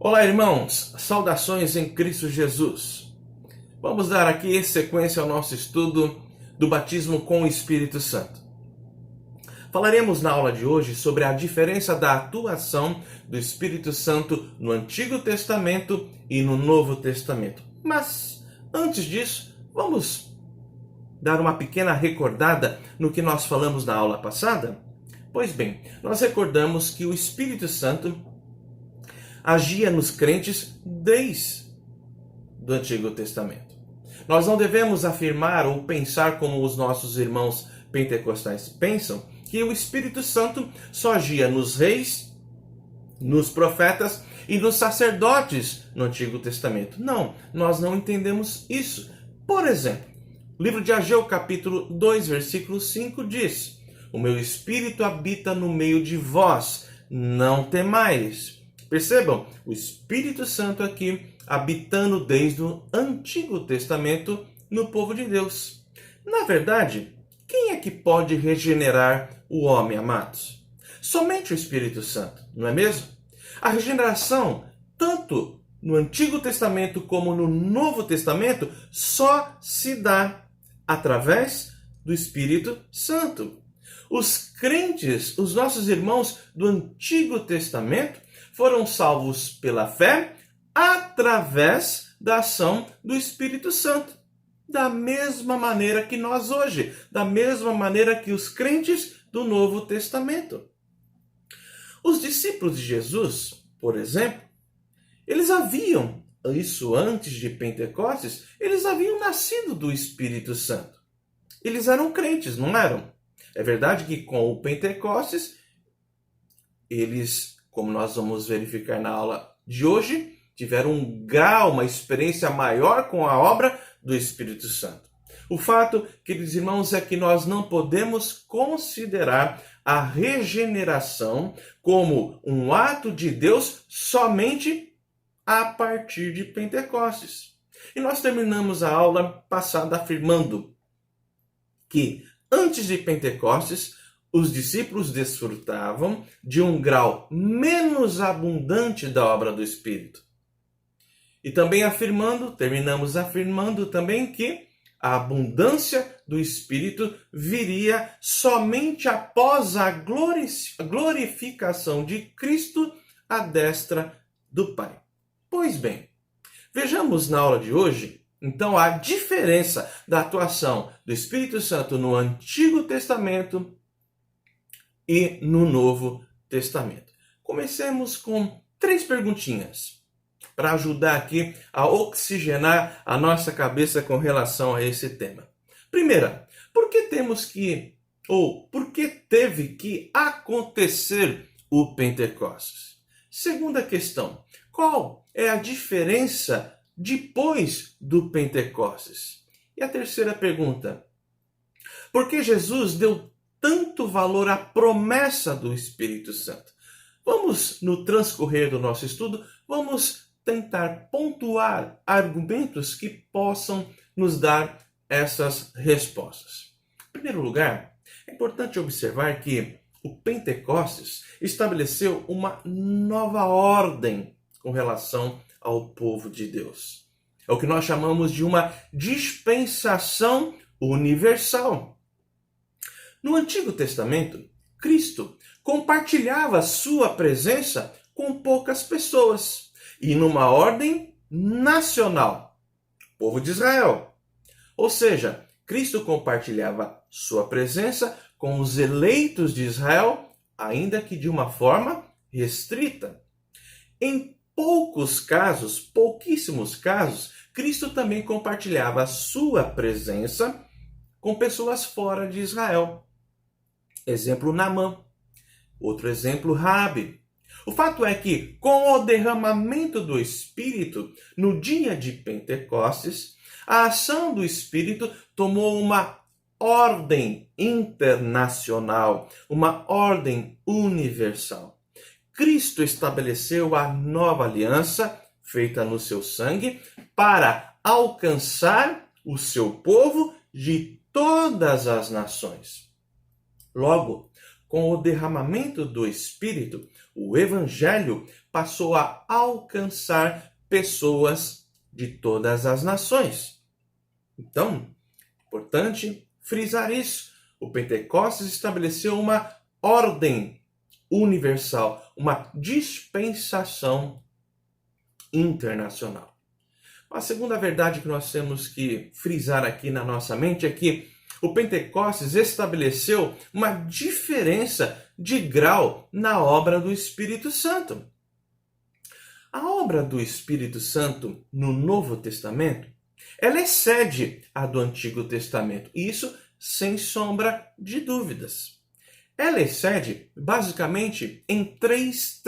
Olá, irmãos, saudações em Cristo Jesus. Vamos dar aqui sequência ao nosso estudo do batismo com o Espírito Santo. Falaremos na aula de hoje sobre a diferença da atuação do Espírito Santo no Antigo Testamento e no Novo Testamento. Mas, antes disso, vamos dar uma pequena recordada no que nós falamos na aula passada? Pois bem, nós recordamos que o Espírito Santo agia nos crentes desde o Antigo Testamento. Nós não devemos afirmar ou pensar como os nossos irmãos pentecostais pensam, que o Espírito Santo só agia nos reis, nos profetas e nos sacerdotes no Antigo Testamento. Não, nós não entendemos isso. Por exemplo, o livro de Ageu, capítulo 2, versículo 5 diz: "O meu Espírito habita no meio de vós, não temais." Percebam, o Espírito Santo aqui habitando desde o Antigo Testamento no povo de Deus. Na verdade, quem é que pode regenerar o homem, amados? Somente o Espírito Santo, não é mesmo? A regeneração, tanto no Antigo Testamento como no Novo Testamento, só se dá através do Espírito Santo. Os crentes, os nossos irmãos do Antigo Testamento, foram salvos pela fé através da ação do Espírito Santo. Da mesma maneira que nós hoje, da mesma maneira que os crentes do Novo Testamento. Os discípulos de Jesus, por exemplo, eles haviam, isso antes de Pentecostes, eles haviam nascido do Espírito Santo. Eles eram crentes, não eram? É verdade que com o Pentecostes, eles, como nós vamos verificar na aula de hoje, tiveram um grau, uma experiência maior com a obra do Espírito Santo. O fato, queridos irmãos, é que nós não podemos considerar a regeneração como um ato de Deus somente a partir de Pentecostes. E nós terminamos a aula passada afirmando que antes de Pentecostes, os discípulos desfrutavam de um grau menos abundante da obra do Espírito. E também terminamos afirmando também que a abundância do Espírito viria somente após a glorificação de Cristo à destra do Pai. Pois bem, vejamos na aula de hoje, então, a diferença da atuação do Espírito Santo no Antigo Testamento e no Novo Testamento. Comecemos com 3 perguntinhas para ajudar aqui a oxigenar a nossa cabeça com relação a esse tema. Primeira, por que teve que acontecer o Pentecostes? Segunda questão, qual é a diferença depois do Pentecostes? E a terceira pergunta, por que Jesus deu tanto valor à promessa do Espírito Santo? Vamos, no transcorrer do nosso estudo, vamos tentar pontuar argumentos que possam nos dar essas respostas. Em primeiro lugar, é importante observar que o Pentecostes estabeleceu uma nova ordem com relação ao povo de Deus. É o que nós chamamos de uma dispensação universal. No Antigo Testamento, Cristo compartilhava sua presença com poucas pessoas e numa ordem nacional, o povo de Israel. Ou seja, Cristo compartilhava sua presença com os eleitos de Israel, ainda que de uma forma restrita. Em pouquíssimos casos, Cristo também compartilhava sua presença com pessoas fora de Israel. Exemplo, Naamã. Outro exemplo, Raabe. O fato é que, com o derramamento do Espírito no dia de Pentecostes, a ação do Espírito tomou uma ordem internacional, uma ordem universal. Cristo estabeleceu a nova aliança, feita no seu sangue, para alcançar o seu povo de todas as nações. Logo, com o derramamento do Espírito, o Evangelho passou a alcançar pessoas de todas as nações. Então, importante frisar isso. O Pentecostes estabeleceu uma ordem universal, uma dispensação internacional. A segunda verdade que nós temos que frisar aqui na nossa mente é que o Pentecostes estabeleceu uma diferença de grau na obra do Espírito Santo. A obra do Espírito Santo no Novo Testamento, ela excede a do Antigo Testamento. E isso sem sombra de dúvidas. Ela excede basicamente em três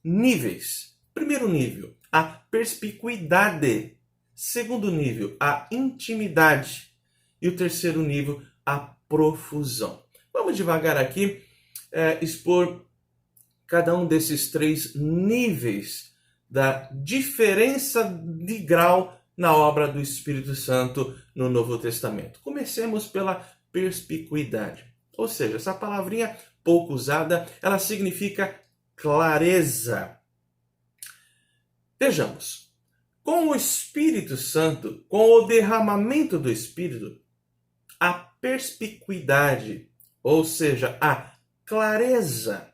níveis. Primeiro nível, a perspicuidade. Segundo nível, a intimidade. E o terceiro nível, a profusão. Vamos devagar aqui expor cada um desses três níveis da diferença de grau na obra do Espírito Santo no Novo Testamento. Comecemos pela perspicuidade. Ou seja, essa palavrinha pouco usada, ela significa clareza. Vejamos, com o Espírito Santo, com o derramamento do Espírito, a perspicuidade, ou seja, a clareza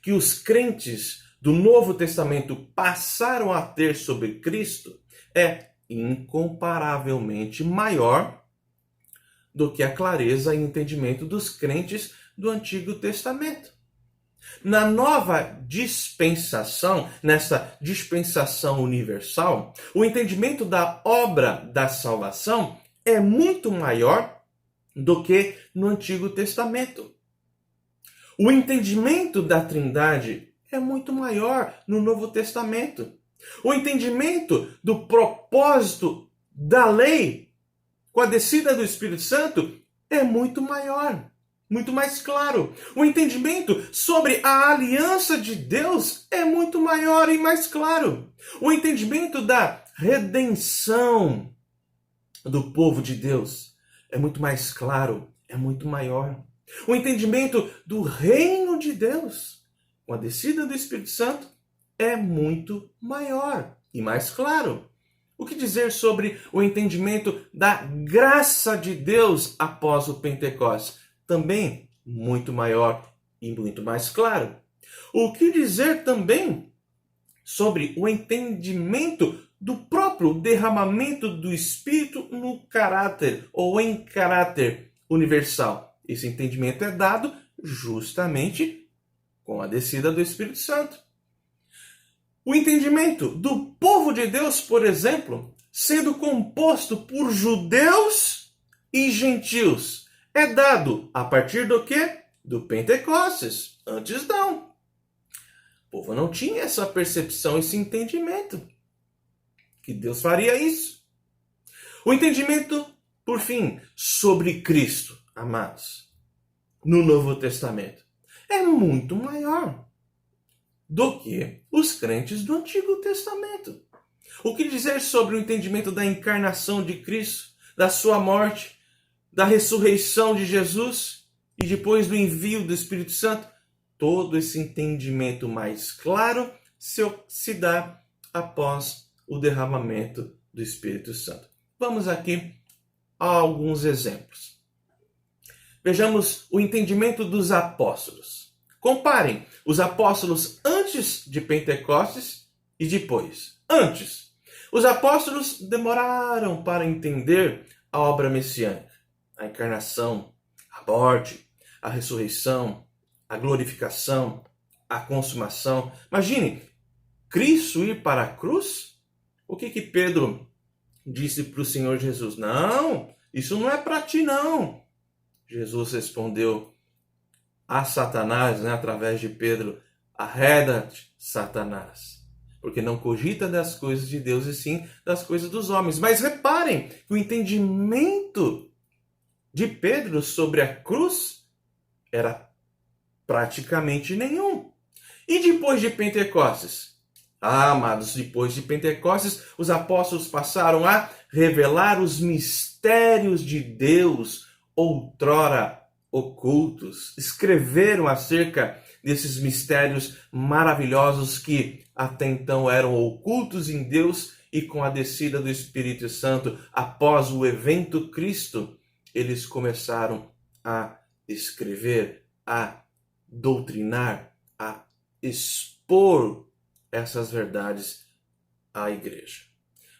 que os crentes do Novo Testamento passaram a ter sobre Cristo é incomparavelmente maior do que a clareza e entendimento dos crentes do Antigo Testamento. Na nova dispensação, nessa dispensação universal, o entendimento da obra da salvação é muito maior do que no Antigo Testamento. O entendimento da Trindade é muito maior no Novo Testamento. O entendimento do propósito da lei com a descida do Espírito Santo é muito maior, muito mais claro. O entendimento sobre a aliança de Deus é muito maior e mais claro. O entendimento da redenção do povo de Deus é muito mais claro, é muito maior. O entendimento do reino de Deus com a descida do Espírito Santo é muito maior e mais claro. O que dizer sobre o entendimento da graça de Deus após o Pentecostes? Também muito maior e muito mais claro. O que dizer também sobre o entendimento do próprio derramamento do Espírito no caráter ou em caráter universal? Esse entendimento é dado justamente com a descida do Espírito Santo. O entendimento do povo de Deus, por exemplo, sendo composto por judeus e gentios, é dado a partir do quê? Do Pentecostes. Antes não. O povo não tinha essa percepção, esse entendimento que Deus faria isso. O entendimento, por fim, sobre Cristo, amados, no Novo Testamento, é muito maior do que os crentes do Antigo Testamento. O que dizer sobre o entendimento da encarnação de Cristo, da sua morte, da ressurreição de Jesus e depois do envio do Espírito Santo? Todo esse entendimento mais claro se dá após o derramamento do Espírito Santo. Vamos aqui a alguns exemplos. Vejamos o entendimento dos apóstolos. Comparem os apóstolos antes de Pentecostes e depois. Antes, os apóstolos demoraram para entender a obra messiânica, a encarnação, a morte, a ressurreição, a glorificação, a consumação. Imagine, Cristo ir para a cruz? O que Pedro disse para o Senhor Jesus? Não, isso não é para ti não. Jesus respondeu a Satanás, através de Pedro: arreda-te, Satanás, porque não cogita das coisas de Deus e sim das coisas dos homens. Mas reparem que o entendimento de Pedro sobre a cruz era praticamente nenhum. E depois de Pentecostes? Amados, depois de Pentecostes, os apóstolos passaram a revelar os mistérios de Deus outrora ocultos, escreveram acerca desses mistérios maravilhosos que até então eram ocultos em Deus, e com a descida do Espírito Santo, após o evento Cristo, eles começaram a escrever, a doutrinar, a expor essas verdades à igreja.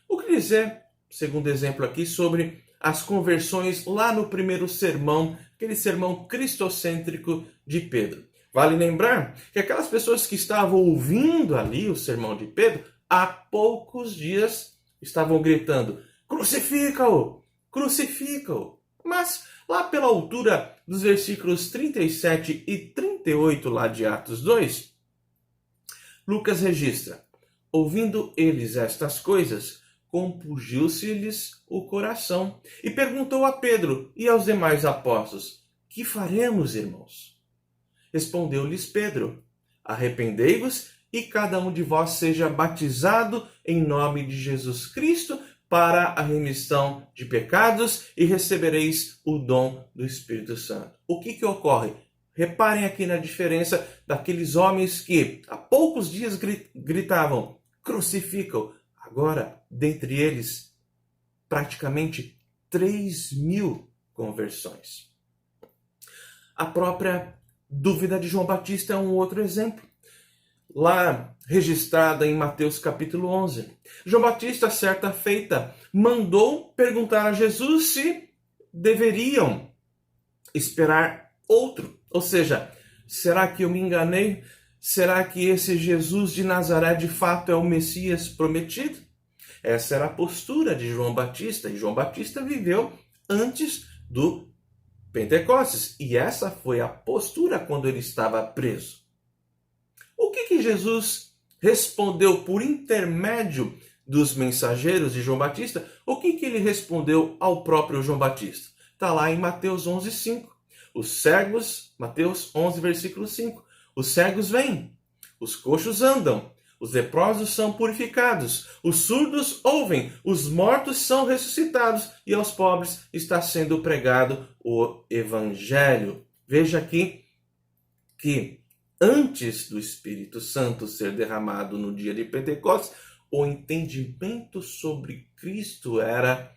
O que dizer, segundo exemplo aqui, sobre as conversões lá no primeiro sermão, aquele sermão cristocêntrico de Pedro? Vale lembrar que aquelas pessoas que estavam ouvindo ali o sermão de Pedro, há poucos dias estavam gritando: crucifica-o! Crucifica-o! Mas lá pela altura dos versículos 37 e 38 lá de Atos 2, Lucas registra: ouvindo eles estas coisas, compungiu-se-lhes o coração, e perguntou a Pedro e aos demais apóstolos: que faremos, irmãos? Respondeu-lhes Pedro: arrependei-vos e cada um de vós seja batizado em nome de Jesus Cristo para a remissão de pecados e recebereis o dom do Espírito Santo. O que ocorre? Reparem aqui na diferença daqueles homens que há poucos dias gritavam: crucificam. Agora, dentre eles, praticamente 3.000 conversões. A própria dúvida de João Batista é um outro exemplo. Lá registrada em Mateus capítulo 11. João Batista, certa feita, mandou perguntar a Jesus se deveriam esperar outro. Ou seja, será que eu me enganei? Será que esse Jesus de Nazaré de fato é o Messias prometido? Essa era a postura de João Batista, e João Batista viveu antes do Pentecostes, e essa foi a postura quando ele estava preso. O que Jesus respondeu por intermédio dos mensageiros de João Batista? O que ele respondeu ao próprio João Batista? Está lá em Mateus 11:5. Os cegos, Mateus 11, versículo 5. Os cegos vêm, os coxos andam, os leprosos são purificados, os surdos ouvem, os mortos são ressuscitados e aos pobres está sendo pregado o Evangelho. Veja aqui que antes do Espírito Santo ser derramado no dia de Pentecostes, o entendimento sobre Cristo era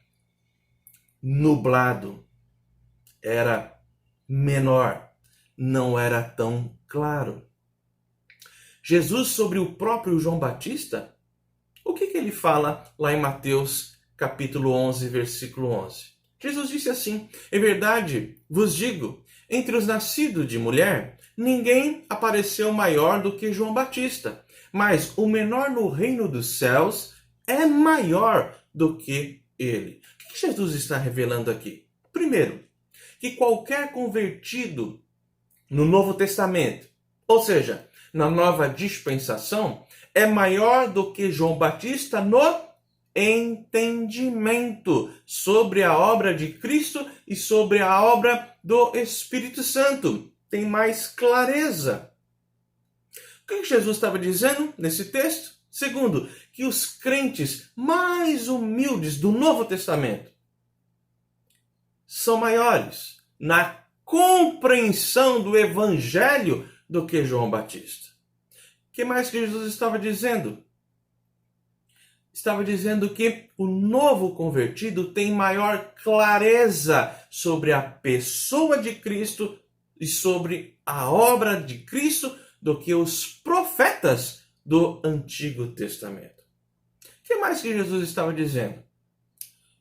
nublado, era menor, não era tão claro. Jesus, sobre o próprio João Batista, o que ele fala lá em Mateus capítulo 11, versículo 11? Jesus disse assim: em verdade vos digo, entre os nascidos de mulher, ninguém apareceu maior do que João Batista, mas o menor no reino dos céus é maior do que ele. O que Jesus está revelando aqui? Primeiro, que qualquer convertido no Novo Testamento, ou seja, na nova dispensação, é maior do que João Batista no entendimento sobre a obra de Cristo e sobre a obra do Espírito Santo. Tem mais clareza. O que Jesus estava dizendo nesse texto? Segundo, que os crentes mais humildes do Novo Testamento são maiores na compreensão do Evangelho do que João Batista. O que mais que Jesus estava dizendo? Estava dizendo que o novo convertido tem maior clareza sobre a pessoa de Cristo e sobre a obra de Cristo do que os profetas do Antigo Testamento. O que mais que Jesus estava dizendo?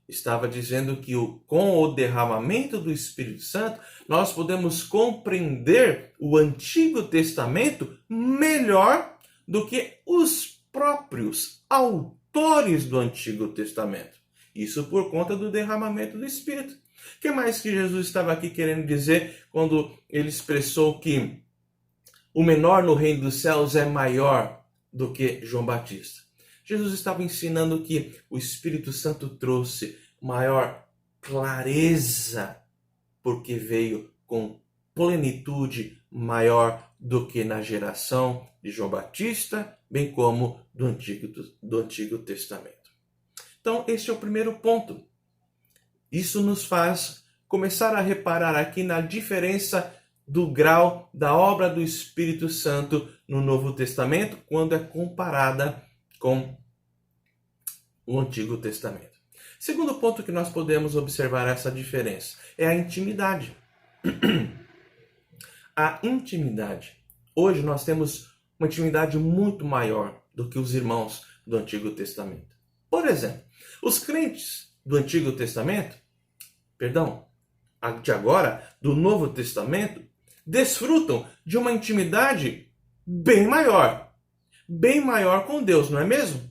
Estava dizendo que com o derramamento do Espírito Santo, nós podemos compreender o Antigo Testamento melhor do que os próprios autores do Antigo Testamento. Isso por conta do derramamento do Espírito. O que mais que Jesus estava aqui querendo dizer quando ele expressou que o menor no reino dos céus é maior do que João Batista? Jesus estava ensinando que o Espírito Santo trouxe maior clareza, porque veio com plenitude maior do que na geração de João Batista, bem como do Antigo Testamento. Então, esse é o primeiro ponto. Isso nos faz começar a reparar aqui na diferença do grau da obra do Espírito Santo no Novo Testamento quando é comparada com o Antigo Testamento. Segundo ponto que nós podemos observar essa diferença é a intimidade. A intimidade. Hoje nós temos uma intimidade muito maior do que os irmãos do Antigo Testamento. Por exemplo, os crentes do Antigo Testamento, de agora, do Novo Testamento, desfrutam de uma intimidade bem maior com Deus, não é mesmo?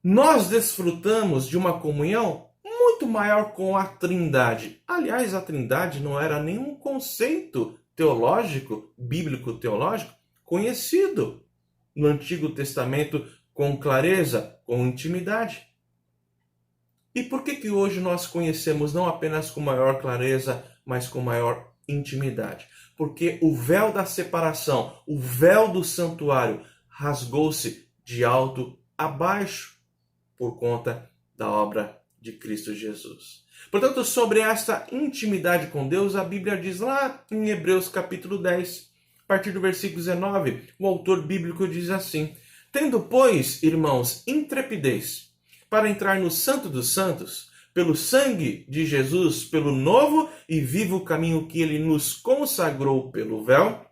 Nós desfrutamos de uma comunhão muito maior com a Trindade. Aliás, a Trindade não era nenhum conceito teológico, bíblico teológico, conhecido no Antigo Testamento com clareza, com intimidade. E por que hoje nós conhecemos não apenas com maior clareza, mas com maior intimidade? Porque o véu da separação, o véu do santuário, rasgou-se de alto a baixo por conta da obra de Cristo Jesus. Portanto, sobre esta intimidade com Deus, a Bíblia diz lá em Hebreus capítulo 10, a partir do versículo 19, o autor bíblico diz assim: tendo, pois, irmãos, intrepidez para entrar no Santo dos Santos, pelo sangue de Jesus, pelo novo e vivo caminho que ele nos consagrou pelo véu,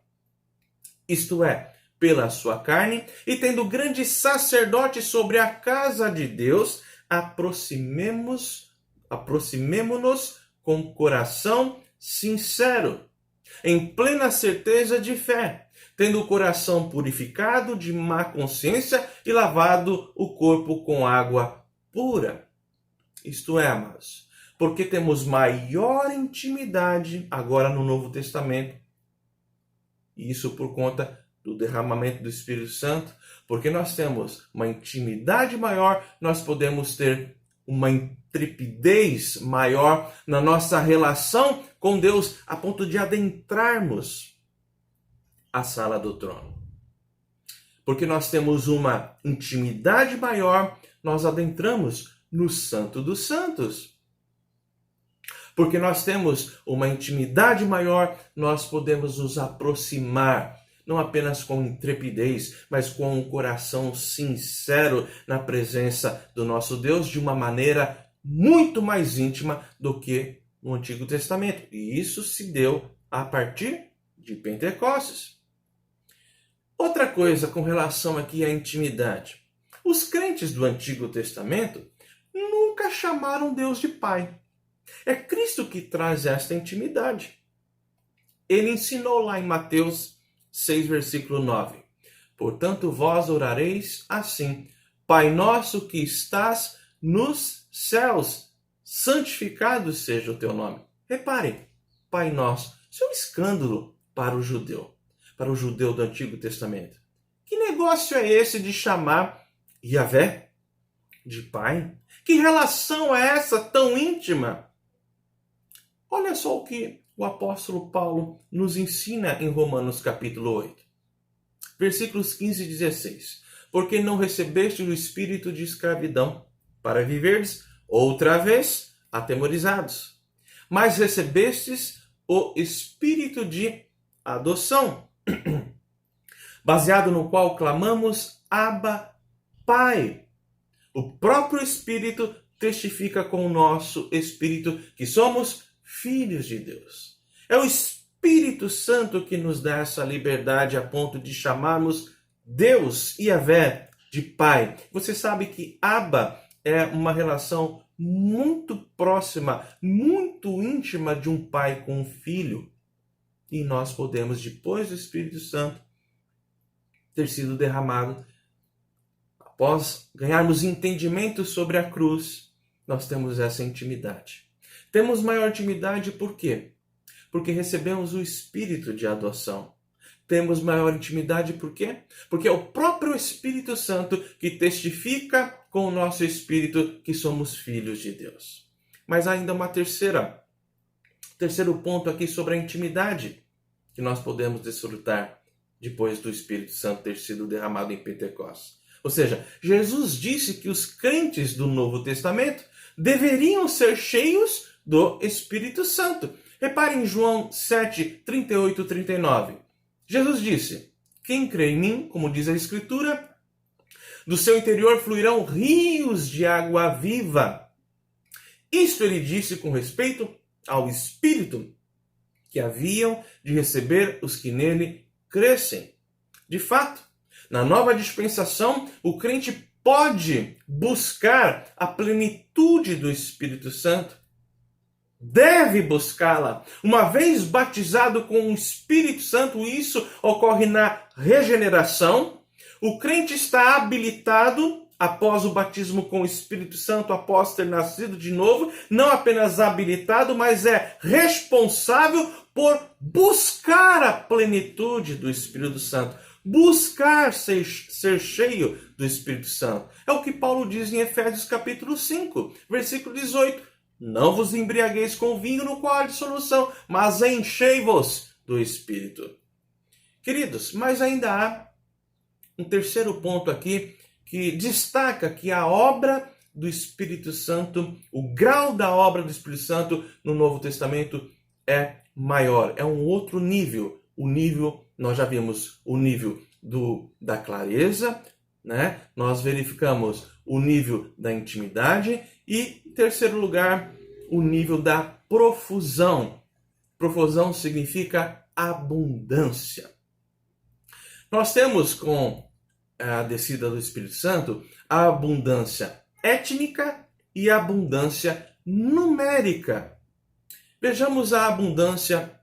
isto é, pela sua carne, e tendo grande sacerdote sobre a casa de Deus, aproximemo-nos com coração sincero, em plena certeza de fé, tendo o coração purificado de má consciência e lavado o corpo com água pura. Isto é, amados, porque temos maior intimidade agora no Novo Testamento, e isso por conta do derramamento do Espírito Santo, porque nós temos uma intimidade maior, nós podemos ter uma intrepidez maior na nossa relação com Deus, a ponto de adentrarmos a sala do trono. Porque nós temos uma intimidade maior, nós adentramos no Santo dos Santos. Porque nós temos uma intimidade maior, nós podemos nos aproximar, não apenas com intrepidez, mas com um coração sincero na presença do nosso Deus, de uma maneira muito mais íntima do que no Antigo Testamento. E isso se deu a partir de Pentecostes. Outra coisa com relação aqui à intimidade. Os crentes do Antigo Testamento nunca chamaram Deus de Pai. É Cristo que traz esta intimidade. Ele ensinou lá em Mateus 6, versículo 9. Portanto, vós orareis assim: Pai nosso que estás nos céus, santificado seja o teu nome. Reparem, Pai nosso, isso é um escândalo para o judeu do Antigo Testamento. Que negócio é esse de chamar Yahvé de Pai? Que relação é essa tão íntima? Olha só o que o apóstolo Paulo nos ensina em Romanos capítulo 8. Versículos 15 e 16. Porque não recebeste o espírito de escravidão para viverdes outra vez atemorizados, mas recebestes o espírito de adoção, baseado no qual clamamos Abba, Pai. O próprio Espírito testifica com o nosso espírito que somos filhos de Deus. É o Espírito Santo que nos dá essa liberdade a ponto de chamarmos Deus, Yahvé, de Pai. Você sabe que Abba é uma relação muito próxima, muito íntima de um pai com um filho. E nós podemos, depois do Espírito Santo ter sido derramado, após ganharmos entendimento sobre a cruz, nós temos essa intimidade. Temos maior intimidade por quê? Porque recebemos o espírito de adoção. Temos maior intimidade por quê? Porque é o próprio Espírito Santo que testifica com o nosso espírito que somos filhos de Deus. Mas ainda terceiro ponto aqui sobre a intimidade que nós podemos desfrutar depois do Espírito Santo ter sido derramado em Pentecostes. Ou seja, Jesus disse que os crentes do Novo Testamento deveriam ser cheios do Espírito Santo. Repare em João 7, 38 e 39. Jesus disse: quem crê em mim, como diz a Escritura, do seu interior fluirão rios de água viva. Isto ele disse com respeito ao Espírito que haviam de receber os que nele crescem. De fato, na nova dispensação, o crente pode buscar a plenitude do Espírito Santo. Deve buscá-la. Uma vez batizado com o Espírito Santo, isso ocorre na regeneração. O crente está habilitado, após o batismo com o Espírito Santo, após ter nascido de novo, não apenas habilitado, mas é responsável por buscar a plenitude do Espírito Santo. Buscar ser cheio do Espírito Santo. É o que Paulo diz em Efésios capítulo 5, versículo 18. Não vos embriagueis com vinho no qual há dissolução, mas enchei-vos do Espírito. Queridos, mas ainda há um terceiro ponto aqui que destaca que a obra do Espírito Santo, o grau da obra do Espírito Santo no Novo Testamento é maior, é um outro nível. O nível, nós já vimos o nível da clareza, né? Nós verificamos o nível da intimidade e, em terceiro lugar, o nível da profusão. Profusão significa abundância. Nós temos com a descida do Espírito Santo a abundância étnica e a abundância numérica. Vejamos a abundância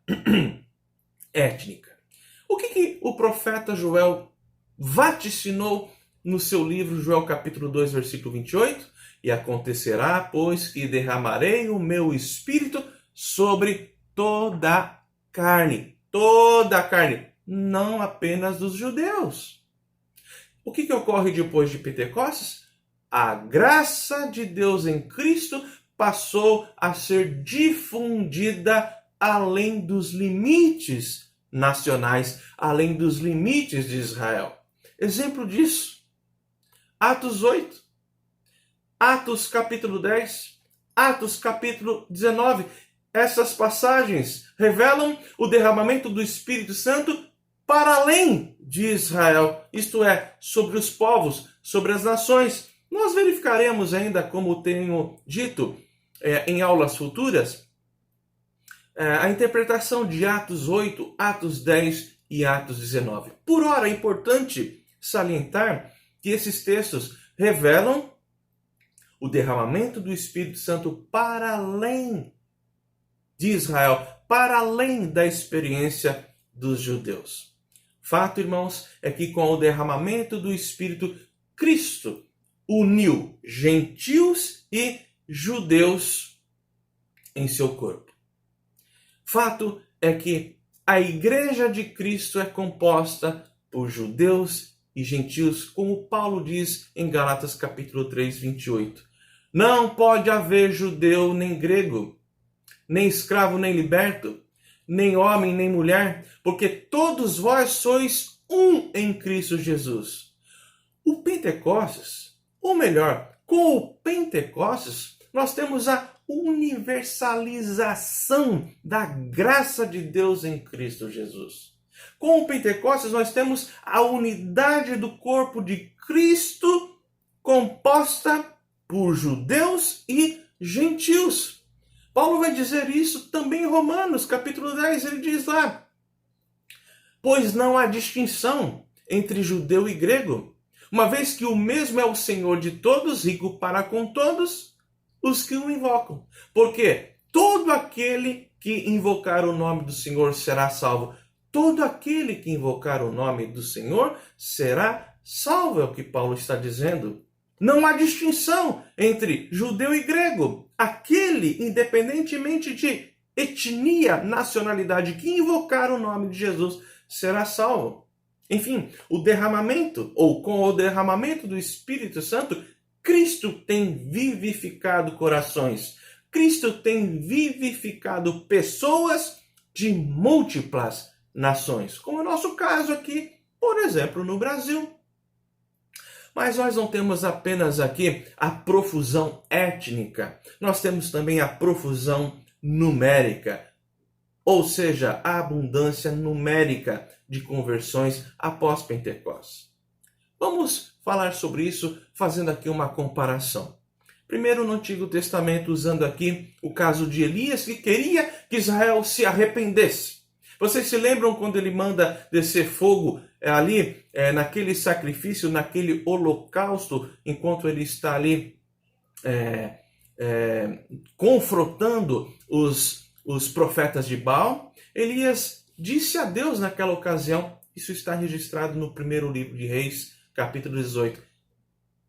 étnica. O que o profeta Joel vaticinou no seu livro, Joel capítulo 2, versículo 28? E acontecerá, pois, que derramarei o meu espírito sobre toda a carne, não apenas dos judeus. O que ocorre depois de Pentecostes? A graça de Deus em Cristo passou a ser difundida além dos limites nacionais, além dos limites de Israel. Exemplo disso, Atos 8, Atos capítulo 10, Atos capítulo 19. Essas passagens revelam o derramamento do Espírito Santo para além de Israel, isto é, sobre os povos, sobre as nações. Nós verificaremos ainda, como tenho dito em aulas futuras, a interpretação de Atos 8, Atos 10 e Atos 19. Por ora, é importante salientar que esses textos revelam o derramamento do Espírito Santo para além de Israel, para além da experiência dos judeus. Fato, irmãos, é que com o derramamento do Espírito, Cristo uniu gentios e judeus em seu corpo. Fato é que a Igreja de Cristo é composta por judeus e gentios, como Paulo diz em Gálatas capítulo 3, 28. Não pode haver judeu nem grego, nem escravo nem liberto, nem homem nem mulher, porque todos vós sois um em Cristo Jesus. O Pentecostes, ou melhor, com o Pentecostes, nós temos a universalização da graça de Deus em Cristo Jesus. Com o Pentecostes, nós temos a unidade do corpo de Cristo composta por judeus e gentios. Paulo vai dizer isso também em Romanos, capítulo 10, ele diz lá: pois não há distinção entre judeu e grego, uma vez que o mesmo é o Senhor de todos, rico para com todos os que o invocam. Porque todo aquele que invocar o nome do Senhor será salvo. Todo aquele que invocar o nome do Senhor será salvo, é o que Paulo está dizendo. Não há distinção entre judeu e grego. Aquele, independentemente de etnia, nacionalidade, que invocar o nome de Jesus será salvo. Enfim, o derramamento, ou com o derramamento do Espírito Santo, Cristo tem vivificado corações. Cristo tem vivificado pessoas de múltiplas nações, como é o nosso caso aqui, por exemplo, no Brasil. Mas nós não temos apenas aqui a profusão étnica, nós temos também a profusão numérica, ou seja, a abundância numérica de conversões após Pentecostes. Vamos falar sobre isso fazendo aqui uma comparação. Primeiro, no Antigo Testamento, usando aqui o caso de Elias, que queria que Israel se arrependesse. Vocês se lembram quando ele manda descer fogo ali, naquele sacrifício, naquele holocausto, enquanto ele está ali confrontando os profetas de Baal? Elias disse a Deus naquela ocasião, isso está registrado no primeiro livro de Reis, capítulo 18.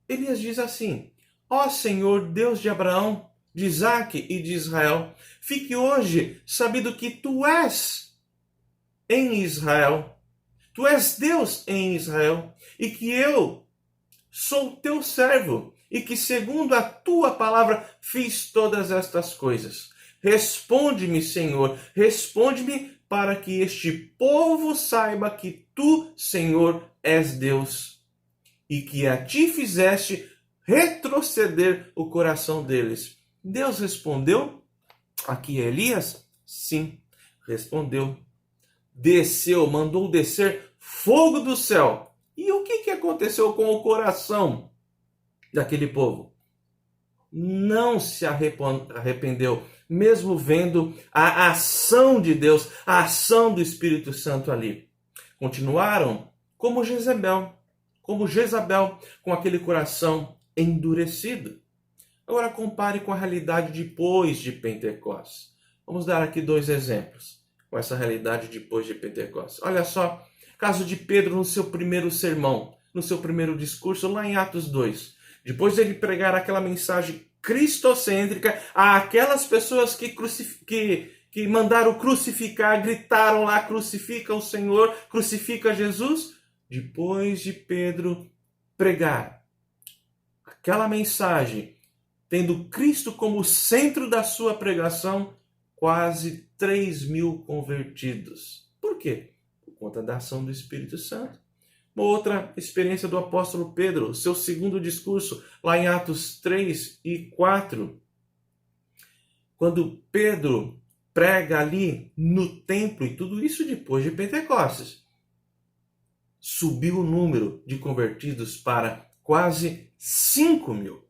Elias diz assim: ó Senhor, Deus de Abraão, de Isaque e de Israel, fique hoje sabido que tu és em Israel, tu és Deus em Israel, e que eu sou teu servo, e que segundo a tua palavra fiz todas estas coisas. Responde-me, Senhor, responde-me para que este povo saiba que tu, Senhor, és Deus, e que a ti fizeste retroceder o coração deles. Deus respondeu aqui a Elias? Sim, respondeu. Desceu, mandou descer fogo do céu. E o que aconteceu com o coração daquele povo? Não se arrependeu, mesmo vendo a ação de Deus, a ação do Espírito Santo ali. Continuaram como Jezabel, com aquele coração endurecido. Agora compare com a realidade depois de Pentecostes. Vamos dar aqui 2 exemplos com essa realidade depois de Pentecostes. Olha só, caso de Pedro no seu primeiro sermão, no seu primeiro discurso, lá em Atos 2. Depois de ele pregar aquela mensagem cristocêntrica àquelas pessoas que mandaram crucificar, gritaram lá, crucifica o Senhor, crucifica Jesus. Depois de Pedro pregar aquela mensagem, tendo Cristo como centro da sua pregação, quase 3.000 convertidos. Por quê? Por conta da ação do Espírito Santo. Uma outra experiência do apóstolo Pedro, seu segundo discurso, lá em Atos 3 e 4. Quando Pedro prega ali no templo, e tudo isso depois de Pentecostes, subiu o número de convertidos para quase 5.000.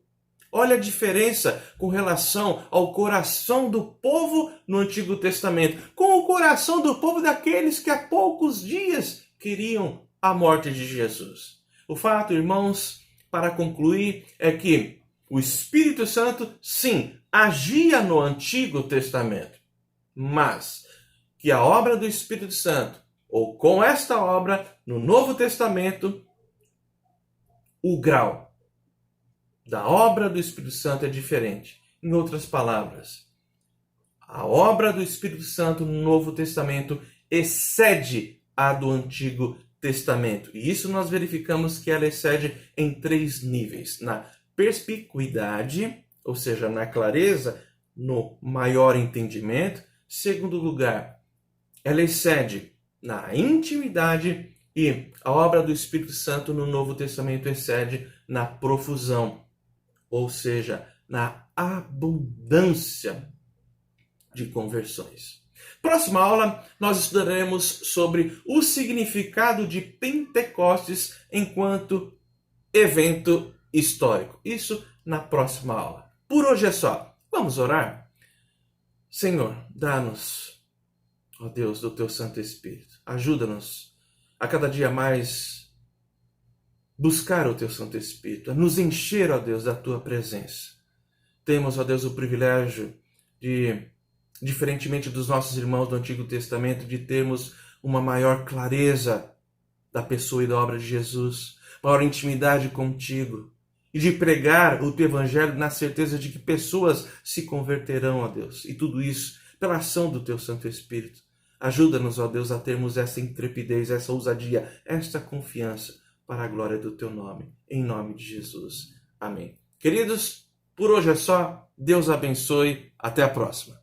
Olha a diferença com relação ao coração do povo no Antigo Testamento, com o coração do povo daqueles que há poucos dias queriam a morte de Jesus. O fato, irmãos, para concluir, é que o Espírito Santo, sim, agia no Antigo Testamento, mas que a obra do Espírito Santo, ou com esta obra, no Novo Testamento, o grau da obra do Espírito Santo é diferente. Em outras palavras, a obra do Espírito Santo no Novo Testamento excede a do Antigo Testamento. E isso nós verificamos que ela excede em 3 níveis. Na perspicuidade, ou seja, na clareza, no maior entendimento. Segundo lugar, ela excede na intimidade, e a obra do Espírito Santo no Novo Testamento excede na profusão, ou seja, na abundância de conversões. Próxima aula, nós estudaremos sobre o significado de Pentecostes enquanto evento histórico. Isso na próxima aula. Por hoje é só. Vamos orar? Senhor, dá-nos, ó Deus, do Teu Santo Espírito. Ajuda-nos a cada dia mais buscar o Teu Santo Espírito, a nos encher, ó Deus, da Tua presença. Temos, ó Deus, o privilégio de, diferentemente dos nossos irmãos do Antigo Testamento, de termos uma maior clareza da pessoa e da obra de Jesus, maior intimidade contigo, e de pregar o Teu Evangelho na certeza de que pessoas se converterão, ó Deus. E tudo isso pela ação do Teu Santo Espírito. Ajuda-nos, ó Deus, a termos essa intrepidez, essa ousadia, esta confiança para a glória do Teu nome. Em nome de Jesus. Amém. Queridos, por hoje é só. Deus abençoe. Até a próxima.